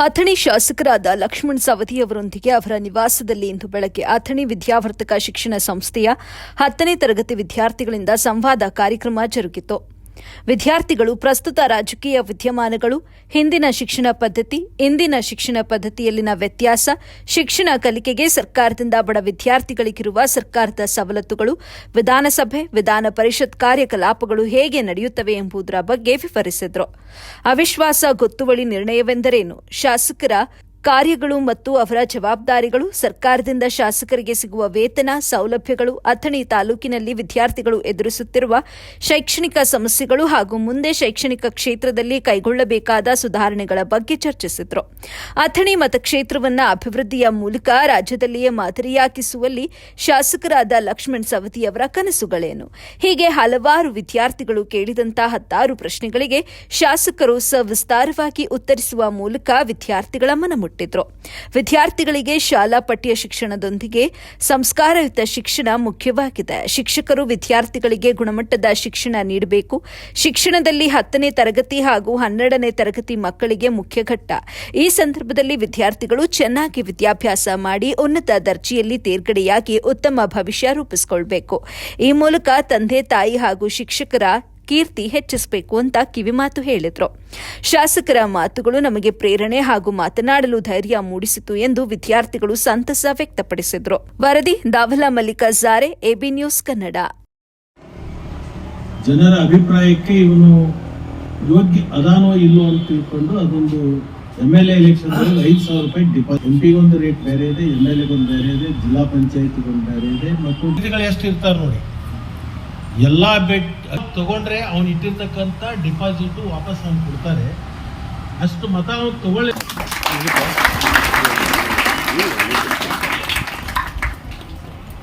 ಅಥಣಿ ಶಾಸಕರಾದ ಲಕ್ಷ್ಮಣ ಸವದಿ ಅವರೊಂದಿಗೆ ಅವರ ನಿವಾಸದಲ್ಲಿ ಇಂದು ಬೆಳಗ್ಗೆ ಅಥಣಿ ವಿದ್ಯಾವರ್ಧಕ ಶಿಕ್ಷಣ ಸಂಸ್ಥೆಯ 10ನೇ ತರಗತಿ ವಿದ್ಯಾರ್ಥಿಗಳಿಂದ ಸಂವಾದ ಕಾರ್ಯಕ್ರಮ ಜರುಗಿತು. ವಿದ್ಯಾರ್ಥಿಗಳು ಪ್ರಸ್ತುತ ರಾಜಕೀಯ ವಿದ್ಯಮಾನಗಳು, ಹಿಂದಿನ ಶಿಕ್ಷಣ ಪದ್ಧತಿ, ಇಂದಿನ ಶಿಕ್ಷಣ ಪದ್ಧತಿಯಲ್ಲಿನ ವ್ಯತ್ಯಾಸ, ಶಿಕ್ಷಣ ಕಲಿಕೆಗೆ ಸರ್ಕಾರದಿಂದ ಬಡ ವಿದ್ಯಾರ್ಥಿಗಳಿಗಿರುವ ಸರ್ಕಾರದ ಸವಲತ್ತುಗಳು, ವಿಧಾನಸಭೆ, ವಿಧಾನ ಪರಿಷತ್ ಕಾರ್ಯಕಲಾಪಗಳು ಹೇಗೆ ನಡೆಯುತ್ತವೆ ಎಂಬುದರ ಬಗ್ಗೆ ವಿವರಿಸಿದರು. ಅವಿಶ್ವಾಸ ಗೊತ್ತುವಳಿ ನಿರ್ಣಯವೆಂದರೇನು, ಶಾಸಕರ ಕಾರ್ಯಗಳು ಮತ್ತು ಅವರ ಜವಾಬ್ದಾರಿಗಳು, ಸರ್ಕಾರದಿಂದ ಶಾಸಕರಿಗೆ ಸಿಗುವ ವೇತನ, ಸೌಲಭ್ಯಗಳು, ಅಥಣಿ ತಾಲೂಕಿನಲ್ಲಿ ವಿದ್ಯಾರ್ಥಿಗಳು ಎದುರಿಸುತ್ತಿರುವ ಶೈಕ್ಷಣಿಕ ಸಮಸ್ಯೆಗಳು ಹಾಗೂ ಮುಂದೆ ಶೈಕ್ಷಣಿಕ ಕ್ಷೇತ್ರದಲ್ಲಿ ಕೈಗೊಳ್ಳಬೇಕಾದ ಸುಧಾರಣೆಗಳ ಬಗ್ಗೆ ಚರ್ಚಿಸಿದರು. ಅಥಣಿ ಮತಕ್ಷೇತ್ರವನ್ನು ಅಭಿವೃದ್ಧಿಯ ಮೂಲಕ ರಾಜ್ಯದಲ್ಲಿಯೇ ಮಾದರಿಯಾಗಿಸುವಲ್ಲಿ ಶಾಸಕರಾದ ಲಕ್ಷ್ಮಣ ಸವದಿಯವರ ಕನಸುಗಳೇನು? ಹೀಗೆ ಹಲವಾರು ವಿದ್ಯಾರ್ಥಿಗಳು ಕೇಳಿದಂತಹ 10 ಪ್ರಶ್ನೆಗಳಿಗೆ ಶಾಸಕರು ಸವಿಸ್ತಾರವಾಗಿ ಉತ್ತರಿಸುವ ಮೂಲಕ ವಿದ್ಯಾರ್ಥಿಗಳ ಮನಮುಟ್ಟಿದರು. ವಿದ್ಯಾರ್ಥಿಗಳಿಗೆ ಶಾಲಾ ಪಠ್ಯ ಶಿಕ್ಷಣದೊಂದಿಗೆ ಸಂಸ್ಕಾರಯುತ ಶಿಕ್ಷಣ ಮುಖ್ಯವಾಗಿದೆ. ಶಿಕ್ಷಕರು ವಿದ್ಯಾರ್ಥಿಗಳಿಗೆ ಗುಣಮಟ್ಟದ ಶಿಕ್ಷಣ ನೀಡಬೇಕು. ಶಿಕ್ಷಣದಲ್ಲಿ 10ನೇ ತರಗತಿ ಹಾಗೂ 12ನೇ ತರಗತಿ ಮಕ್ಕಳಿಗೆ ಮುಖ್ಯ ಘಟ್ಟ. ಈ ಸಂದರ್ಭದಲ್ಲಿ ವಿದ್ಯಾರ್ಥಿಗಳು ಚೆನ್ನಾಗಿ ವಿದ್ಯಾಭ್ಯಾಸ ಮಾಡಿ ಉನ್ನತ ದರ್ಜೆಯಲ್ಲಿ ತೇರ್ಗಡೆಯಾಗಿ ಉತ್ತಮ ಭವಿಷ್ಯ ರೂಪಿಸಿಕೊಳ್ಳಬೇಕು. ಈ ಮೂಲಕ ತಂದೆ ತಾಯಿ ಹಾಗೂ ಶಿಕ್ಷಕರ ಕೀರ್ತಿ ಹೆಚ್ಚಿಸಬೇಕು ಅಂತ ಕಿವಿಮಾತು ಹೇಳಿದ್ರು. ಶಾಸಕರ ಮಾತುಗಳು ನಮಗೆ ಪ್ರೇರಣೆ ಹಾಗೂ ಮಾತನಾಡಲು ಧೈರ್ಯ ಮೂಡಿಸಿತು ಎಂದು ವಿದ್ಯಾರ್ಥಿಗಳು ಸಂತಸ ವ್ಯಕ್ತಪಡಿಸಿದ್ರು. ವರದಿ ದಾವಲ ಮಲ್ಲಿಕಾರ್ಜುನ, ಎಬಿ ನ್ಯೂಸ್ ಕನ್ನಡ. ಜನರ ಅಭಿಪ್ರಾಯಕ್ಕೆ ಇವನು ಯೋಗ್ಯ ಅದಾನೋ ಇಲ್ಲೋ ಅಂತ ತಿಳ್ಕೊಂಡು ಅದೊಂದು MLA ಎಲೆಕ್ಷನ್ 5,000 ರೂಪಾಯಿ ಡಿಪಾಸಿಟ್, MP ಗೊಂದು ರೇಟ್ ಬೇರೆ ಇದೆ, MLA ಗೊಂದು ಬೇರೆ ಇದೆ, ಜಿಲ್ಲಾ ಪಂಚಾಯತಿಗೊಂದು ಬೇರೆ ಇದೆ, ಮತ್ತು ಎಷ್ಟು ಇರ್ತಾರೆ ನೋಡಿ. ಎಲ್ಲ ಬೆಡ್ ತಗೊಂಡ್ರೆ ಅವ್ನು ಇಟ್ಟಿರ್ತಕ್ಕಂಥ ಡಿಪಾಸಿಟ್ ವಾಪಸ್ ಅವ್ನು ಕೊಡ್ತಾರೆ. ಅಷ್ಟು ಮತ ಅವ್ನು ತಗೊಳ್ಳಿ.